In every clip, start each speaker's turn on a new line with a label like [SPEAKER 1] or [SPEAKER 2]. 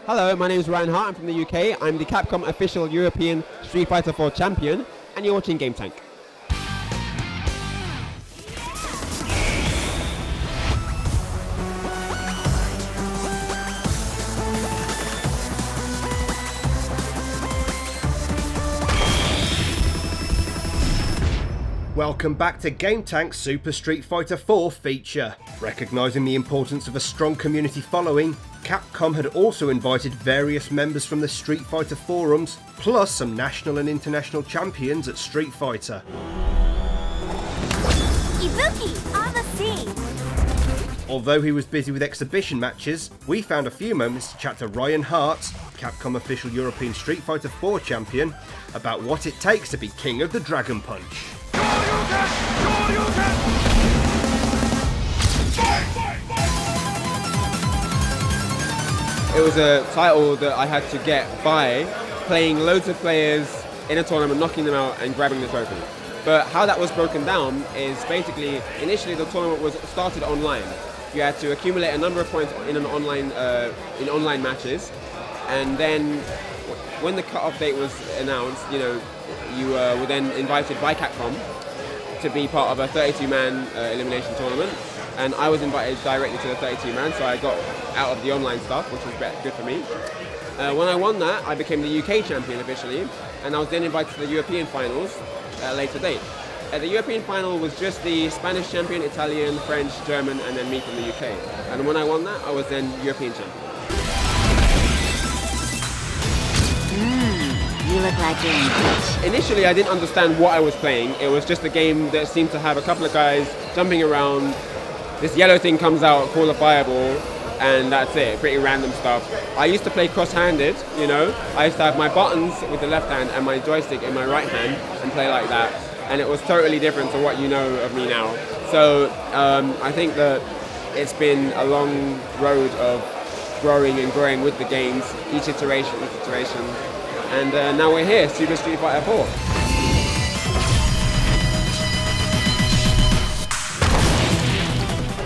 [SPEAKER 1] Hello, my name is Ryan Hart. I'm from the UK. I'm the Capcom official European Street Fighter 4 champion, and you're watching GameTank.
[SPEAKER 2] Welcome back to GameTank's Super Street Fighter 4 feature. Recognising the importance of a strong community following, Capcom had also invited various members from the Street Fighter forums, plus some national and international champions at Street Fighter.
[SPEAKER 3] Ibuki, on the scene!
[SPEAKER 2] Although he was busy with exhibition matches, we found a few moments to chat to Ryan Hart, Capcom official European Street Fighter 4 champion, about what it takes to be king of the Dragon Punch.
[SPEAKER 1] It was a title that I had to get by playing loads of players in a tournament, knocking them out and grabbing the trophy. But how that was broken down is basically, initially the tournament was started online. You had to accumulate a number of points in an online matches, and then when the cut-off date was announced, you were then invited by Capcom to be part of a 32-man elimination tournament, and I was invited directly to the 32-man, so I got out of the online stuff, which was good for me. When I won that, I became the UK champion officially, and I was then invited to the European finals at a later date. The European final was just the Spanish champion, Italian, French, German, and then me from the UK. And when I won that, I was then European champion.
[SPEAKER 3] You look like you're in pitch.
[SPEAKER 1] Initially, I didn't understand what I was playing. It was just a game that seemed to have a couple of guys jumping around. This yellow thing comes out, call a fireball, and that's it. Pretty random stuff. I used to play cross-handed, I used to have my buttons with the left hand and my joystick in my right hand and play like that. And it was totally different to what you know of me now. So I think that it's been a long road of growing and growing with the games, each iteration. And now we're here, Super Street Fighter 4.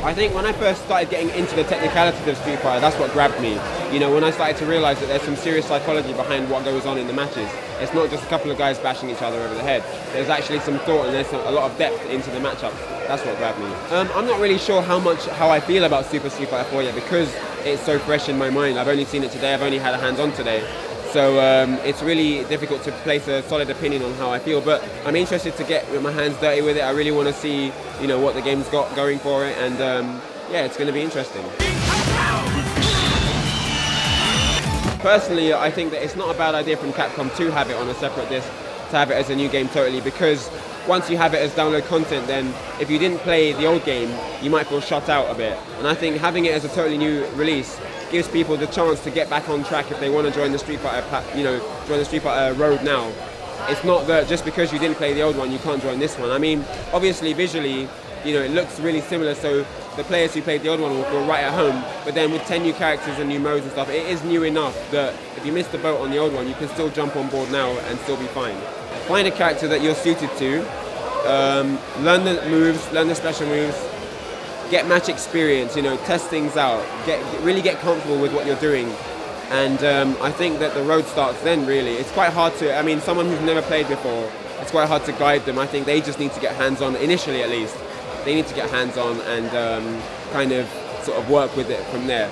[SPEAKER 1] I think when I first started getting into the technicalities of Street Fighter, that's what grabbed me. When I started to realise that there's some serious psychology behind what goes on in the matches. It's not just a couple of guys bashing each other over the head. There's actually some thought and there's a lot of depth into the matchups. That's what grabbed me. I'm not really sure how I feel about Super Street Fighter 4 yet, because it's so fresh in my mind. I've only seen it today, I've only had a hands-on today. So it's really difficult to place a solid opinion on how I feel, but I'm interested to get my hands dirty with it. I really want to see, what the game's got going for it, and yeah, it's going to be interesting. Personally, I think that it's not a bad idea from Capcom to have it on a separate disc, to have it as a new game totally, because once you have it as download content, then if you didn't play the old game, you might feel shut out a bit. And I think having it as a totally new release gives people the chance to get back on track if they want to join the Street Fighter, join the Street Fighter road now. It's not that just because you didn't play the old one, you can't join this one. I mean, obviously visually, it looks really similar, so the players who played the old one will feel right at home. But then with 10 new characters and new modes and stuff, it is new enough that if you missed the boat on the old one, you can still jump on board now and still be fine. Find a character that you're suited to, learn the moves, learn the special moves, get match experience, test things out, really get comfortable with what you're doing. And I think that the road starts then, really. It's quite hard to, someone who's never played before, it's quite hard to guide them. I think they just need to get hands-on, initially at least. They need to get hands-on and kind of sort of work with it from there.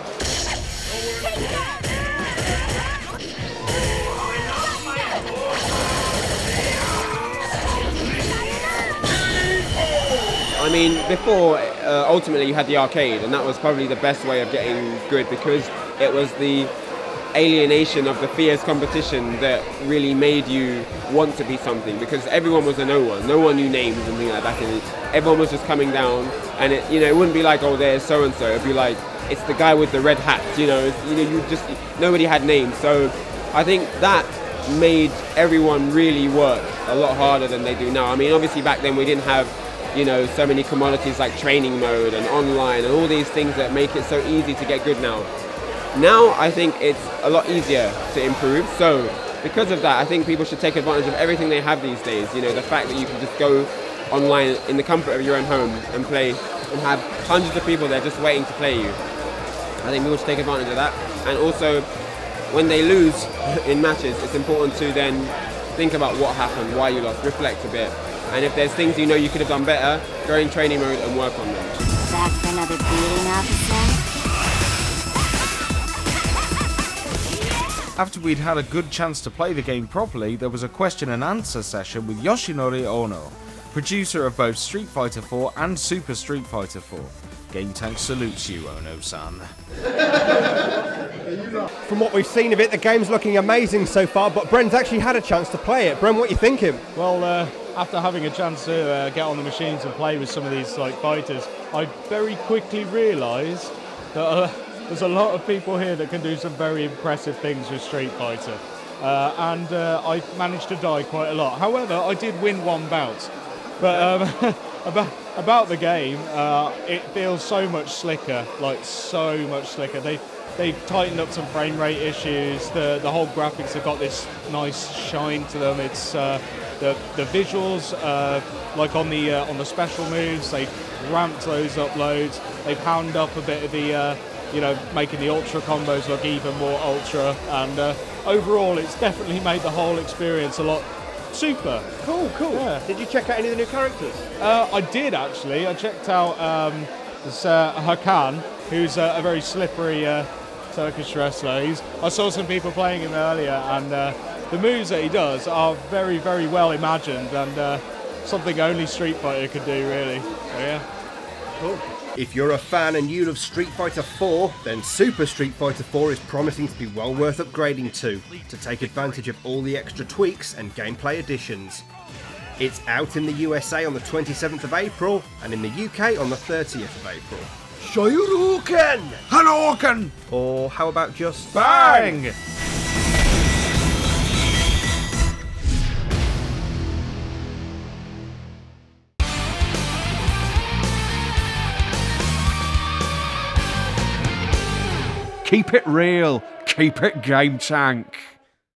[SPEAKER 1] Before, ultimately you had the arcade, and that was probably the best way of getting good, because it was the alienation of the fierce competition that really made you want to be something, because everyone was a no one knew names and things like that, and everyone was just coming down, and it wouldn't be like, oh, there's so-and-so, it'd be like, it's the guy with the red hat, nobody had names. So I think that made everyone really work a lot harder than they do now. Obviously back then we didn't have so many commodities like training mode and online and all these things that make it so easy to get good now. Now I think it's a lot easier to improve, so because of that I think people should take advantage of everything they have these days. The fact that you can just go online in the comfort of your own home and play and have hundreds of people there just waiting to play you. I think people should take advantage of that. And also when they lose in matches, it's important to then think about what happened, why you lost, reflect a bit. And if there's things you know you could have done better, go in training mode and work on them.
[SPEAKER 3] Back for another beating, officer?
[SPEAKER 4] After we'd had a good chance to play the game properly, there was a question and answer session with Yoshinori Ono, producer of both Street Fighter 4 and Super Street Fighter 4. GameTank salutes you, Ono-san.
[SPEAKER 2] From what we've seen of it, the game's looking amazing so far, but Bren's actually had a chance to play it. Bren, what are you thinking?
[SPEAKER 5] Well, after having a chance to get on the machines and play with some of these fighters, I very quickly realised that there's a lot of people here that can do some very impressive things with Street Fighter. And I managed to die quite a lot. However, I did win one bout. But about the game, it feels so much slicker, so much slicker. They've tightened up some frame rate issues. The whole graphics have got this nice shine to them. It's the visuals, like on the special moves, they've ramped those up loads. They've pounded up a bit of the making the ultra combos look even more ultra, and overall it's definitely made the whole experience a lot super. Cool. Yeah.
[SPEAKER 2] Did you check out any of the new characters?
[SPEAKER 5] I did actually. I checked out this Hakan, who's a very slippery Turkish wrestler. I saw some people playing him earlier, and the moves that he does are very, very well imagined, and something only Street Fighter could do, really. So yeah, cool.
[SPEAKER 2] If you're a fan and you love Street Fighter 4, then Super Street Fighter 4 is promising to be well worth upgrading to take advantage of all the extra tweaks and gameplay additions. It's out in the USA on the 27th of April and in the UK on the 30th of April. Shoryuken!
[SPEAKER 4] Hadouken!
[SPEAKER 2] Or how about just
[SPEAKER 4] Bang!
[SPEAKER 6] Keep it real, keep it GameTank.